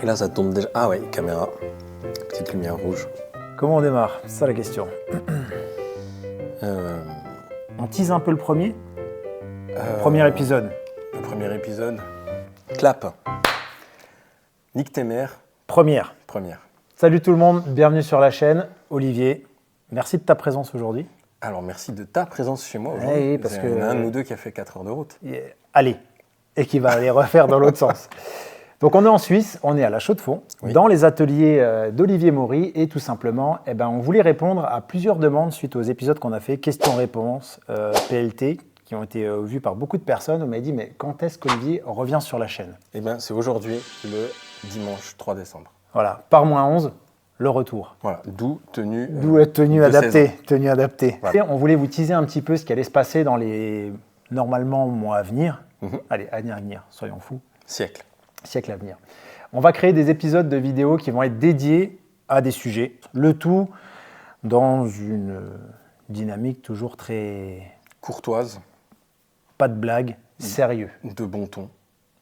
Et là, ça tourne déjà. Ah ouais, caméra. Petite lumière rouge. Comment on démarre? C'est ça la question. On tease un peu le premier épisode. Le premier épisode. Clap. Nique tes mères. Première. Salut tout le monde, bienvenue sur la chaîne. Olivier, merci de ta présence aujourd'hui. Alors, merci de ta présence chez moi aujourd'hui. Oui, parce que... Il y en a un de nous deux qui a fait 4 heures de route. Allez, et qui va aller refaire dans l'autre sens. Donc on est en Suisse, on est à la Chaux-de-Fonds, Oui. dans les ateliers d'Olivier Maury, et tout simplement, on voulait répondre à plusieurs demandes suite aux épisodes qu'on a fait, questions-réponses, PLT, qui ont été vus par beaucoup de personnes. On m'a dit, mais quand est-ce qu'Olivier revient sur la chaîne? Eh bien, c'est aujourd'hui, le dimanche 3 décembre. Voilà, par -11, le retour. Voilà, d'où tenue. D'où la tenue de adaptée. 16 ans. Tenue adaptée. Voilà. Et on voulait vous teaser un petit peu ce qui allait se passer dans les, normalement, mois à venir. Allez, années à venir, soyons fous. Siècle. Siècle à venir. On va créer des épisodes de vidéos qui vont être dédiés à des sujets. Le tout dans une dynamique toujours très... Courtoise, pas de blague, sérieux. de bon ton.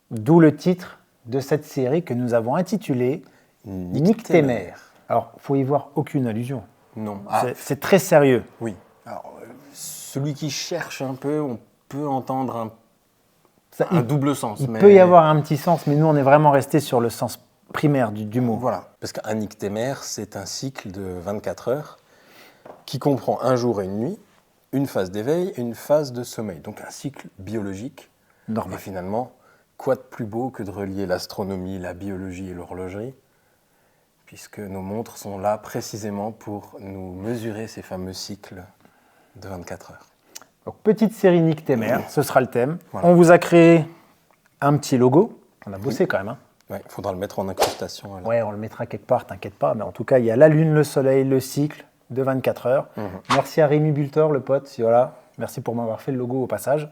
D'où le titre de cette série que nous avons intitulée Nique tes mères. Alors, il faut y voir aucune allusion. Non. C'est très sérieux. Oui. Alors, celui qui cherche un peu, on peut entendre un double sens. Il peut y avoir un petit sens, mais nous, on est vraiment resté sur le sens primaire du mot. Voilà. Parce qu'un nique tes mères, c'est un cycle de 24 heures qui comprend un jour et une nuit, une phase d'éveil et une phase de sommeil. Donc un cycle biologique. Normal. Et finalement, quoi de plus beau que de relier l'astronomie, la biologie et l'horlogerie, puisque nos montres sont là précisément pour nous mesurer ces fameux cycles de 24 heures. Donc, petite série Nique tes mères, ce sera le thème. Voilà. On vous a créé un petit logo. On a bossé quand même. Hein. Ouais, il faudra le mettre en incrustation. Alors. Ouais, on le mettra quelque part, t'inquiète pas. Mais en tout cas, il y a la lune, le soleil, le cycle de 24 heures. Merci à Rémi Bultor, le pote. Voilà. Merci pour m'avoir fait le logo au passage.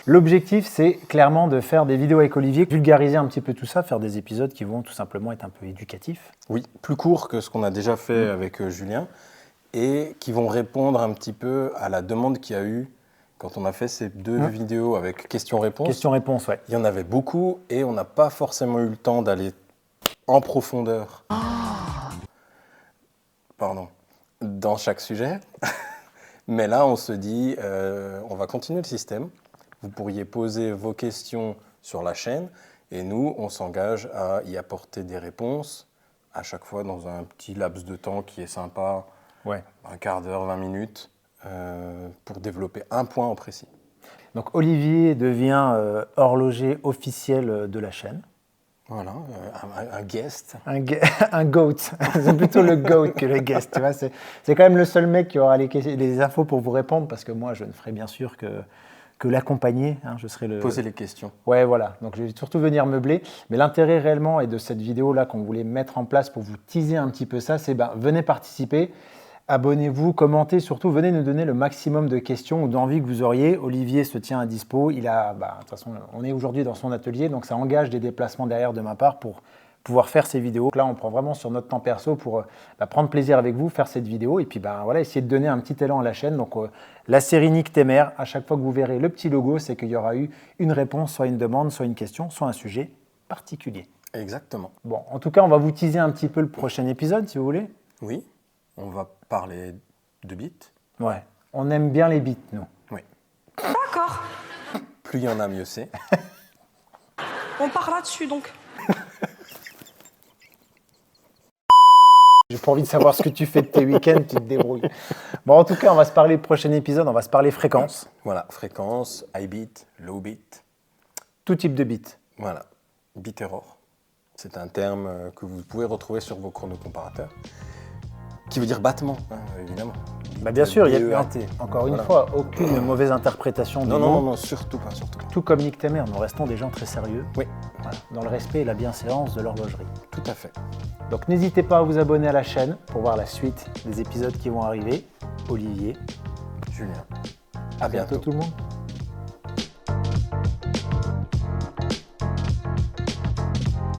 L'objectif, c'est clairement de faire des vidéos avec Olivier, vulgariser un petit peu tout ça, faire des épisodes qui vont tout simplement être un peu éducatifs. Oui, plus court que ce qu'on a déjà fait avec Julien et qui vont répondre un petit peu à la demande qu'il y a eu quand on a fait ces deux vidéos avec questions-réponses. Questions-réponses, ouais. Il y en avait beaucoup et on n'a pas forcément eu le temps d'aller en profondeur dans chaque sujet. Mais là, on se dit, on va continuer le système. Vous pourriez poser vos questions sur la chaîne et nous, on s'engage à y apporter des réponses à chaque fois dans un petit laps de temps qui est sympa, un quart d'heure, 20 minutes, pour développer un point en précis. Donc Olivier devient horloger officiel de la chaîne. Voilà, un guest. Un GOAT. C'est plutôt le GOAT que le guest. Tu vois, c'est quand même le seul mec qui aura les infos pour vous répondre, parce que moi, je ne ferai bien sûr que l'accompagner. Hein, je serai Poser les questions. Ouais, voilà. Donc, je vais surtout venir meubler. Mais l'intérêt réellement et de cette vidéo-là qu'on voulait mettre en place pour vous teaser un petit peu ça, c'est venez participer. Abonnez-vous, commentez, surtout venez nous donner le maximum de questions ou d'envies que vous auriez. Olivier se tient à dispo. Il a, de toute façon, on est aujourd'hui dans son atelier, donc ça engage des déplacements derrière de ma part pour pouvoir faire ces vidéos. Là, on prend vraiment sur notre temps perso pour prendre plaisir avec vous, faire cette vidéo et puis voilà, essayer de donner un petit élan à la chaîne. Donc la série Nique tes mères, à chaque fois que vous verrez le petit logo, c'est qu'il y aura eu une réponse, soit une demande, soit une question, soit un sujet particulier. Exactement. Bon, en tout cas, on va vous teaser un petit peu le prochain épisode, si vous voulez. Oui, on va parler de beats. Ouais, on aime bien les beats, nous. Oui. D'accord. Plus il y en a, mieux c'est. On part là-dessus donc. J'ai pas envie de savoir ce que tu fais de tes week-ends, tu te débrouilles. Bon, en tout cas, on va se parler le prochain épisode, on va se parler fréquence. Voilà, fréquence, high beat, low beat. Tout type de beat. Voilà, beat error. C'est un terme que vous pouvez retrouver sur vos chronocomparateurs. Qui veut dire battement, hein, évidemment. Bien sûr, il y a BEAT. encore une fois aucune mauvaise interprétation du mot. Non, surtout pas, surtout pas. Tout comme Nique tes mères, nous restons des gens très sérieux. Oui. Voilà, dans le respect et la bienséance de l'horlogerie. Tout à fait. Donc n'hésitez pas à vous abonner à la chaîne pour voir la suite des épisodes qui vont arriver. Olivier, Julien. à bientôt tout le monde.